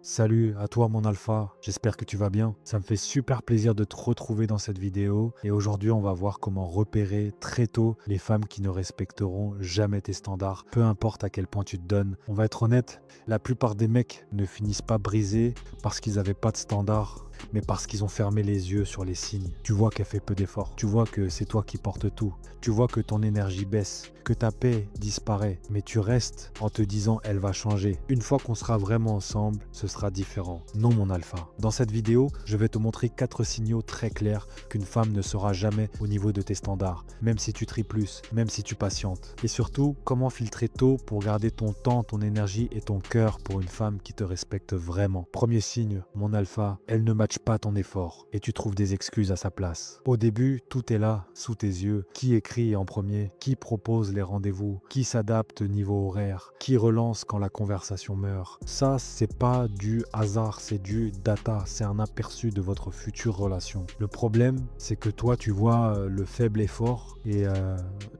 Salut à toi mon alpha, j'espère que tu vas bien. Ça me fait super plaisir de te retrouver dans cette vidéo et aujourd'hui on va voir comment repérer très tôt les femmes qui ne respecteront jamais tes standards, peu importe à quel point tu te donnes. On va être honnête, la plupart des mecs ne finissent pas brisés parce qu'ils n'avaient pas de standards, mais parce qu'ils ont fermé les yeux sur les signes. Tu vois qu'elle fait peu d'efforts, tu vois que c'est toi qui portes tout, tu vois que ton énergie baisse, que ta paix disparaît, mais tu restes en te disant elle va changer. Une fois qu'on sera vraiment ensemble, ce sera différent. Non mon alpha. Dans cette vidéo, je vais te montrer 4 signaux très clairs qu'une femme ne sera jamais au niveau de tes standards, même si tu tries plus, même si tu patientes. Et surtout, comment filtrer tôt pour garder ton temps, ton énergie et ton cœur pour une femme qui te respecte vraiment. Premier signe, mon alpha, elle ne matche pas ton effort et tu trouves des excuses à sa place. Au début, tout est là, sous tes yeux. Qui écrit en premier? Qui propose les rendez-vous? Qui s'adapte niveau horaire? Qui relance quand la conversation meurt? Ça, c'est pas du hasard, c'est du data, c'est un aperçu de votre future relation. Le problème, c'est que toi, tu vois le faible effort et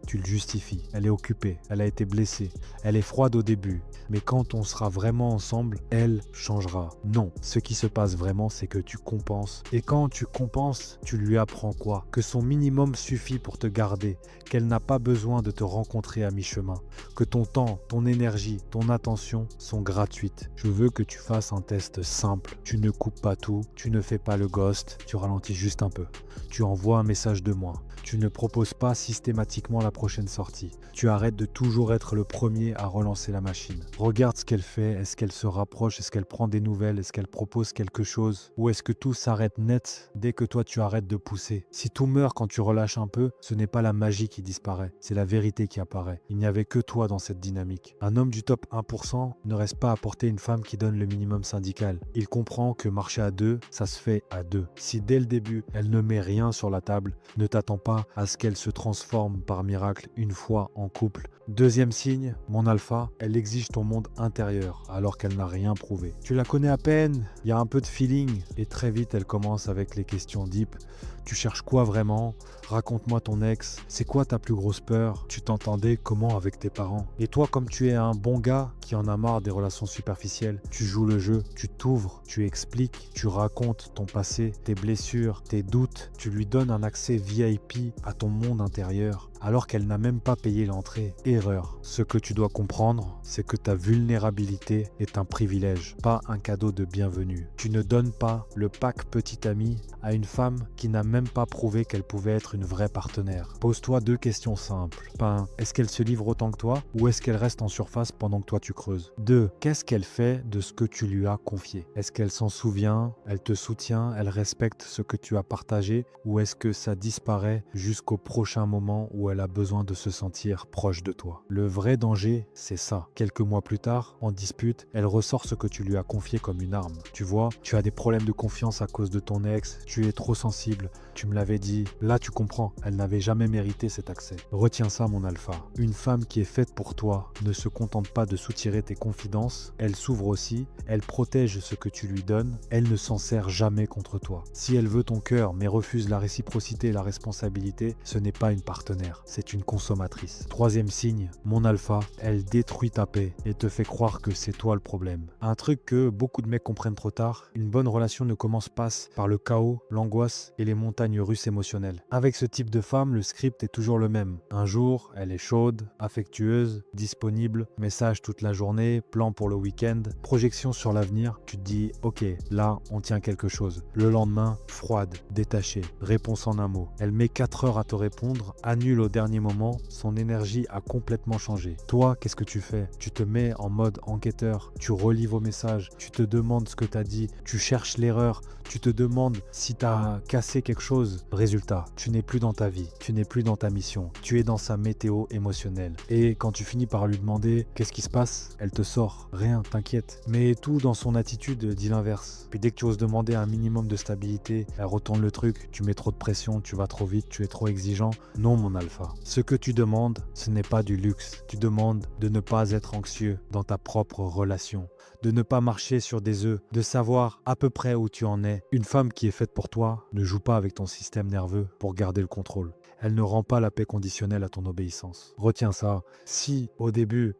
tu le justifies. Elle est occupée, elle a été blessée, elle est froide au début, mais quand on sera vraiment ensemble, elle changera. Non, ce qui se passe vraiment, c'est que tu compenses. Et quand tu compenses, tu lui apprends quoi? Que son minimum suffit pour te garder, qu'elle n'a pas besoin de te rencontrer à mi-chemin, que ton temps, ton énergie, ton attention sont gratuites. Je veux que tu fasses un test simple. Tu ne coupes pas tout, tu ne fais pas le ghost, tu ralentis juste un peu. Tu envoies un message de moi. Tu ne proposes pas systématiquement la prochaine sortie. Tu arrêtes de toujours être le premier à relancer la machine. Regarde ce qu'elle fait. Est-ce qu'elle se rapproche? Est-ce qu'elle prend des nouvelles? Est-ce qu'elle propose quelque chose? Ou est-ce que tout s'arrête net dès que toi tu arrêtes de pousser? Si tout meurt quand tu relâches un peu, ce n'est pas la magie qui disparaît, c'est la vérité qui apparaît. Il n'y avait que toi dans cette dynamique. Un homme du top 1% ne reste pas à porter une femme qui donne le minimum syndical. Il comprend que marcher à deux, ça se fait à deux. Si dès le début, elle ne met rien sur la table, ne t'attends pas à ce qu'elle se transforme par miracle une fois en couple. Deuxième signe, mon alpha, elle exige ton monde intérieur alors qu'elle n'a rien prouvé. Tu la connais à peine, il y a un peu de feeling et très vite elle commence avec les questions deep. Tu cherches quoi vraiment? Raconte-moi ton ex. C'est quoi ta plus grosse peur? Tu t'entendais comment avec tes parents? Et toi, comme tu es un bon gars qui en a marre des relations superficielles, tu joues le jeu, tu t'ouvres, tu expliques, tu racontes ton passé, tes blessures, tes doutes. Tu lui donnes un accès VIP à ton monde intérieur alors qu'elle n'a même pas payé l'entrée. Erreur. Ce que tu dois comprendre, c'est que ta vulnérabilité est un privilège, pas un cadeau de bienvenue. Tu ne donnes pas le pack petit ami à une femme qui n'a même pas prouvé qu'elle pouvait être une vraie partenaire. Pose-toi 2 questions simples. 1. Est-ce qu'elle se livre autant que toi ou est-ce qu'elle reste en surface pendant que toi tu creuses? 2. Qu'est-ce qu'elle fait de ce que tu lui as confié? Est-ce qu'elle s'en souvient? Elle te soutient? Elle respecte ce que tu as partagé? Ou est-ce que ça disparaît jusqu'au prochain moment où elle a besoin de se sentir proche de toi? Le vrai danger, c'est ça. Quelques mois plus tard, en dispute, elle ressort ce que tu lui as confié comme une arme. Tu vois, tu as des problèmes de confiance à cause de ton ex, tu es trop sensible, tu me l'avais dit. Là, tu comprends, elle n'avait jamais mérité cet accès. Retiens ça, mon alpha. Une femme qui est faite pour toi ne se contente pas de soutirer tes confidences, elle s'ouvre aussi, elle protège ce que tu lui donnes, elle ne s'en sert jamais contre toi. Si elle veut ton cœur mais refuse la réciprocité et la responsabilité, ce n'est pas une partenaire, c'est une consommatrice. Troisième signe, mon alpha, elle détruit ta paix et te fait croire que c'est toi le problème. Un truc que beaucoup de mecs comprennent trop tard, une bonne relation ne commence pas par le chaos, l'angoisse et les montagnes russes émotionnelles. Avec ce type de femme, le script est toujours le même. Un jour, elle est chaude, affectueuse, disponible, message toute la journée, plan pour le week-end, projection sur l'avenir. Tu te dis, ok, là, on tient quelque chose. Le lendemain, froide, détachée, réponse en un mot. Elle met 4 heures à te répondre, annule au dernier moment, son énergie a complètement changé. Toi, qu'est-ce que tu fais? Tu te mets en mode enquêteur, tu relis vos messages, tu te demandes ce que tu as dit, tu cherches l'erreur, tu te demandes si tu as cassé quelque chose. Résultat, tu n'es plus dans ta vie, tu n'es plus dans ta mission, tu es dans sa météo émotionnelle. Et quand tu finis par lui demander qu'est-ce qui se passe, elle te sort rien, t'inquiète. Mais tout dans son attitude dit l'inverse. Puis dès que tu oses demander un minimum de stabilité, elle retourne le truc, tu mets trop de pression, tu vas trop vite, tu es trop exigeant. Non mon alpha, ce que tu demandes, ce n'est pas du luxe. Tu demandes de ne pas être anxieux dans ta propre relation, de ne pas marcher sur des œufs, de savoir à peu près où tu en es. Une femme qui est faite pour toi ne joue pas avec ton système nerveux pour garder le contrôle. elle ne rend pas la paix conditionnelle à ton obéissance. Retiens ça. Si au début,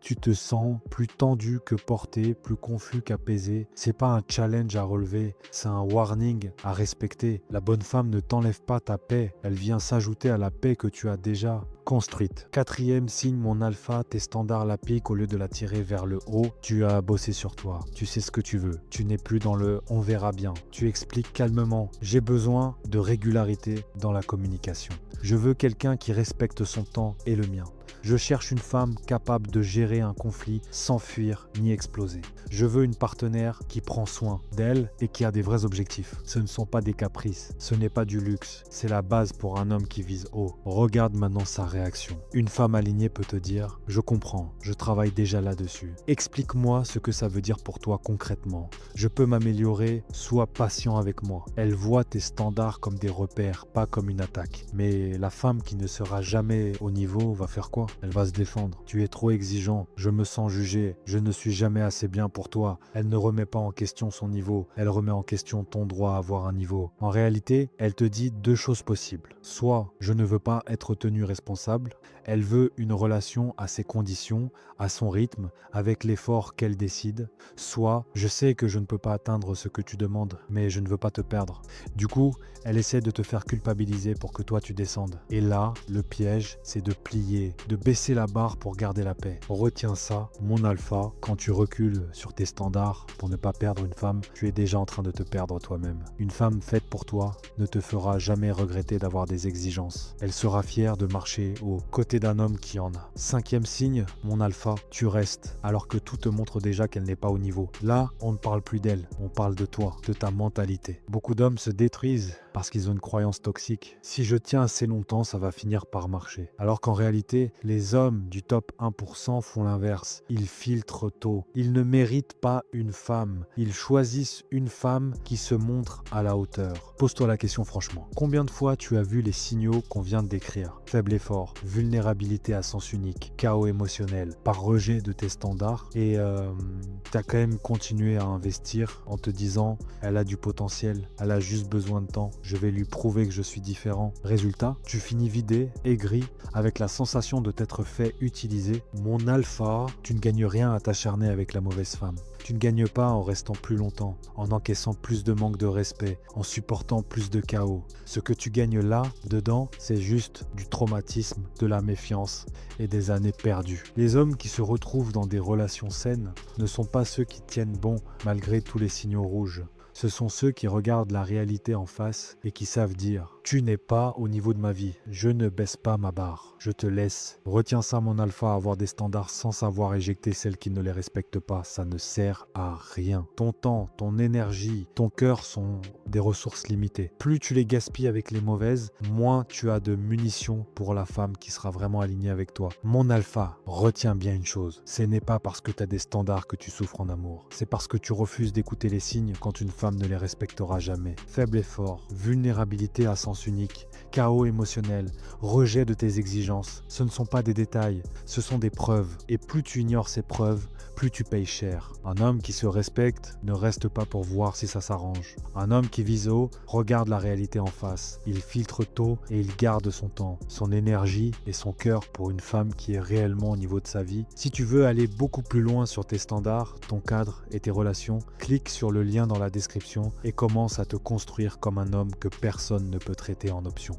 tu te sens plus tendu que porté, plus confus qu'apaisé, c'est pas un challenge à relever, c'est un warning à respecter. La bonne femme ne t'enlève pas ta paix, elle vient s'ajouter à la paix que tu as déjà construite. Quatrième signe, mon alpha, tes standards la piquent au lieu de la tirer vers le haut. Tu as bossé sur toi, tu sais ce que tu veux, tu n'es plus dans le on verra bien. Tu expliques calmement, j'ai besoin de régularité dans la communication. Je veux quelqu'un qui respecte son temps et le mien. Je cherche une femme capable de gérer un conflit sans fuir ni exploser. Je veux une partenaire qui prend soin d'elle et qui a des vrais objectifs. Ce ne sont pas des caprices, ce n'est pas du luxe, c'est la base pour un homme qui vise haut. Regarde maintenant sa réaction. Une femme alignée peut te dire « Je comprends, je travaille déjà là-dessus. Explique-moi ce que ça veut dire pour toi concrètement. Je peux m'améliorer, sois patient avec moi. » Elle voit tes standards comme des repères, pas comme une attaque. Mais la femme qui ne sera jamais au niveau va faire quoi? Elle va se défendre. Tu es trop exigeant, je me sens jugé, je ne suis jamais assez bien pour toi. Elle ne remet pas en question son niveau, elle remet en question ton droit à avoir un niveau. En réalité, elle te dit deux choses possibles. Soit je ne veux pas être tenu responsable, elle veut une relation à ses conditions, à son rythme, avec l'effort qu'elle décide. Soit je sais que je ne peux pas atteindre ce que tu demandes, mais je ne veux pas te perdre. Du coup, elle essaie de te faire culpabiliser pour que toi tu descendes. Et là, le piège, c'est de plier, de baisser la barre pour garder la paix. Retiens ça, mon alpha, quand tu recules sur tes standards pour ne pas perdre une femme, tu es déjà en train de te perdre toi-même. Une femme faite pour toi ne te fera jamais regretter d'avoir des exigences. Elle sera fière de marcher aux côtés d'un homme qui en a. Cinquième signe, mon alpha, tu restes alors que tout te montre déjà qu'elle n'est pas au niveau. Là, on ne parle plus d'elle, on parle de toi, de ta mentalité. Beaucoup d'hommes se détruisent parce qu'ils ont une croyance toxique. Si je tiens assez longtemps, ça va finir par marcher. Alors qu'en réalité, les hommes du top 1% font l'inverse. Ils filtrent tôt. Ils ne méritent pas une femme. Ils choisissent une femme qui se montre à la hauteur. Pose-toi la question franchement. Combien de fois tu as vu les signaux qu'on vient de décrire? Faible effort, vulnérabilité à sens unique, chaos émotionnel, par rejet de tes standards et tu as quand même continué à investir en te disant elle a du potentiel, elle a juste besoin de temps, je vais lui prouver que je suis différent. Résultat, tu finis vidé, aigri, avec la sensation de t'être fait utiliser. Mon alpha, tu ne gagnes rien à t'acharner avec la mauvaise femme. Tu ne gagnes pas en restant plus longtemps, en encaissant plus de manque de respect, en supportant plus de chaos. Ce que tu gagnes là, dedans, c'est juste du traumatisme, de la méfiance et des années perdues. Les hommes qui se retrouvent dans des relations saines ne sont pas ceux qui tiennent bon malgré tous les signaux rouges. Ce sont ceux qui regardent la réalité en face et qui savent dire « Tu n'es pas au niveau de ma vie, je ne baisse pas ma barre, je te laisse. » Retiens ça mon alpha, avoir des standards sans savoir éjecter celles qui ne les respectent pas, ça ne sert à rien. Ton temps, ton énergie, ton cœur sont des ressources limitées. Plus tu les gaspilles avec les mauvaises, moins tu as de munitions pour la femme qui sera vraiment alignée avec toi. Mon alpha, retiens bien une chose, ce n'est pas parce que tu as des standards que tu souffres en amour, c'est parce que tu refuses d'écouter les signes quand une femme ne les respectera jamais. Faible effort, vulnérabilité à sens unique, chaos émotionnel, rejet de tes exigences, ce ne sont pas des détails, ce sont des preuves. Et plus tu ignores ces preuves, plus tu payes cher. Un homme qui se respecte ne reste pas pour voir si ça s'arrange. Un homme qui vise haut regarde la réalité en face. Il filtre tôt et il garde son temps, son énergie et son cœur pour une femme qui est réellement au niveau de sa vie. Si tu veux aller beaucoup plus loin sur tes standards, ton cadre et tes relations, clique sur le lien dans la description et commence à te construire comme un homme que personne ne peut traiter en option.